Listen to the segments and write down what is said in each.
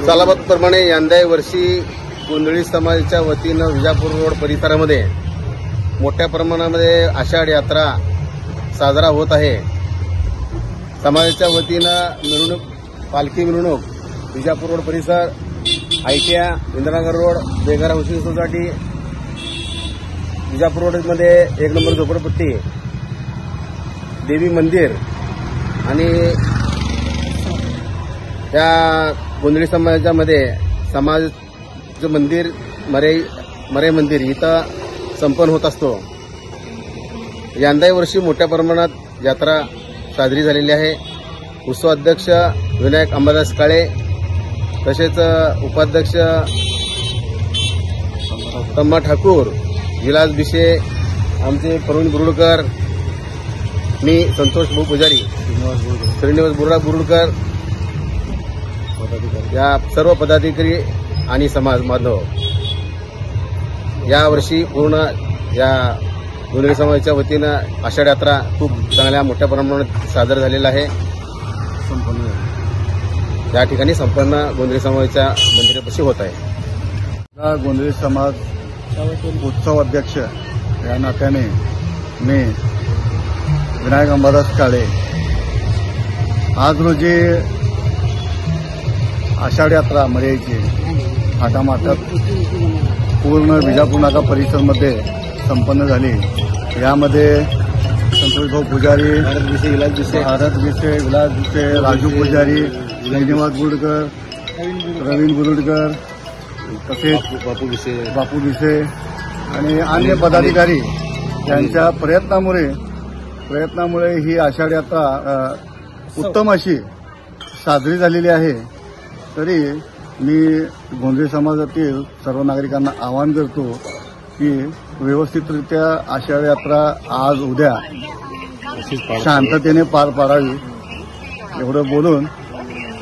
सालाबादप्रमाणे यंदा वर्षी गोंधळी समाजाच्या वतीनं विजापूर रोड परिसरामध्ये मोठ्या प्रमाणामध्ये आषाढ यात्रा साजरा होत आहे। समाजाच्या वतीनं मिरवणूक, पालखी मिरवणूक विजापूर रोड परिसर, आयटीआ, इंदिरानगर रोड, बेघर हाऊसिंग सोसायटी, विजापूर रोडमध्ये 1 नंबर झोपडपट्टी, देवी मंदिर आणि त्या गोंधळी समाजामध्ये समाजाचं मंदिर मरे मंदिर इथं संपन्न होत असतो। यंदा वर्षी मोठ्या प्रमाणात यात्रा साजरी झालेली आहे। उत्सवाध्यक्ष विनायक अंबादास काळे, तसेच उपाध्यक्ष तम्मा ठाकूर, विलास बिशे, आमचे प्रवीण बुरुडकर, मी संतोष भाऊ पुजारी, श्रीनिवास बुरुडकर या सर्व पदाधिकारी आणि समाज बांधव यावर्षी पूर्ण या गोंधळी समाजाच्या वतीनं आषाढ यात्रा खूप चांगल्या मोठ्या प्रमाणात साजरा झालेला आहे। या ठिकाणी संपन्न गोंधळी समाजाच्या मंदिरापाशी होत आहे। गोंधळी समाज उत्सव अध्यक्ष या नात्याने मी विनायक अंबादास काळे आज रोजी आषाढ यात्रा मर्याची थाटामाटात पूर्ण विजापूर नाका परिसरमध्ये संपन्न झाली। यामध्ये संतोष भाऊ पुजारी, भारत बिसे, विलास बिसे, राजू पुजारी, श्रीनिवास बुरुडकर, प्रवीण बुरुडकर, तसेच बापू बिसे आणि अन्य पदाधिकारी यांच्या प्रयत्नामुळे ही आषाढ यात्रा उत्तम अशी साजरी झालेली आहे। तरी मी गोंधळी समाजातील सर्व नागरिकांना आवाहन करतो की व्यवस्थितरित्या आषाढ यात्रा आज उद्या शांततेने पार पाडावी, एवढं बोलून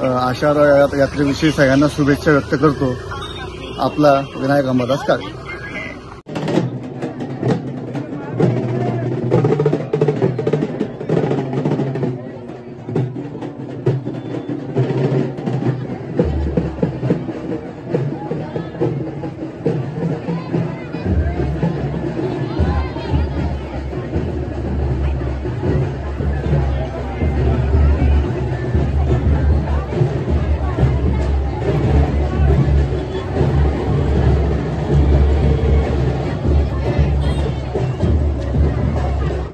आषाढ यात्रेविषयी सगळ्यांना शुभेच्छा व्यक्त करतो। आपला विनायक अंबादास काळे।